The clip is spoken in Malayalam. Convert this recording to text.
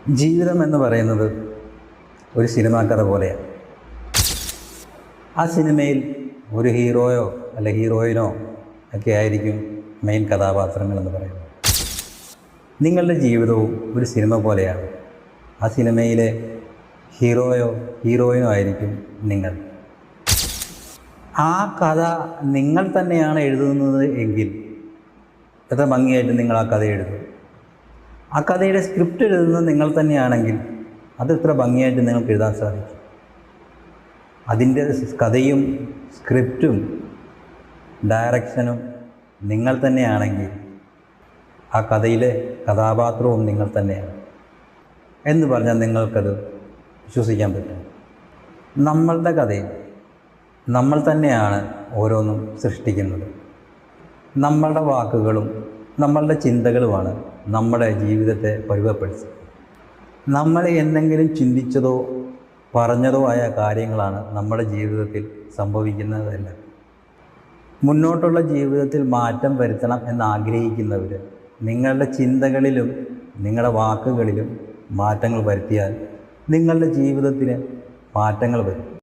ജീവിതം എന്ന് പറയുന്നത് ഒരു സിനിമാ കഥ പോലെയാണ്. ആ സിനിമയിൽ ഒരു ഹീറോയോ അല്ല ഹീറോയിനോ ഒക്കെ ആയിരിക്കും മെയിൻ കഥാപാത്രങ്ങളെന്ന് പറയുന്നത്. നിങ്ങളുടെ ജീവിതവും ഒരു സിനിമ പോലെയാണ്. ആ സിനിമയിലെ ഹീറോയോ ഹീറോയിനോ ആയിരിക്കും നിങ്ങൾ. ആ കഥ നിങ്ങൾ തന്നെയാണ് എഴുതുന്നത് എങ്കിൽ എത്ര ഭംഗിയായിട്ട് നിങ്ങൾ ആ കഥ എഴുതും. ആ കഥയുടെ സ്ക്രിപ്റ്റ് എഴുതുന്നത് നിങ്ങൾ തന്നെയാണെങ്കിൽ അത് എത്ര ഭംഗിയായിട്ട് നിങ്ങൾക്ക് എഴുതാൻ സാധിക്കും. അതിൻ്റെ കഥയും സ്ക്രിപ്റ്റും ഡയറക്ഷനും നിങ്ങൾ തന്നെയാണെങ്കിൽ ആ കഥയിലെ കഥാപാത്രവും നിങ്ങൾ തന്നെയാണ് എന്ന് പറഞ്ഞാൽ നിങ്ങൾക്കത് വിശ്വസിക്കാൻ പറ്റും. നമ്മളുടെ കഥയിൽ നമ്മൾ തന്നെയാണ് ഓരോന്നും സൃഷ്ടിക്കുന്നത്. നമ്മളുടെ വാക്കുകളും നമ്മളുടെ ചിന്തകളുമാണ് നമ്മുടെ ജീവിതത്തെ പരുവപ്പെടുത്തുന്നത്. നമ്മൾ എന്തെങ്കിലും ചിന്തിച്ചതോ പറഞ്ഞതോ ആയ കാര്യങ്ങളാണ് നമ്മുടെ ജീവിതത്തിൽ സംഭവിക്കുന്നതെല്ലാം. മുന്നോട്ടുള്ള ജീവിതത്തിൽ മാറ്റം വരുത്തണം എന്നാഗ്രഹിക്കുന്നവർ നിങ്ങളുടെ ചിന്തകളിലും നിങ്ങളുടെ വാക്കുകളിലും മാറ്റങ്ങൾ വരുത്തിയാൽ നിങ്ങളുടെ ജീവിതത്തിന് മാറ്റങ്ങൾ വരും.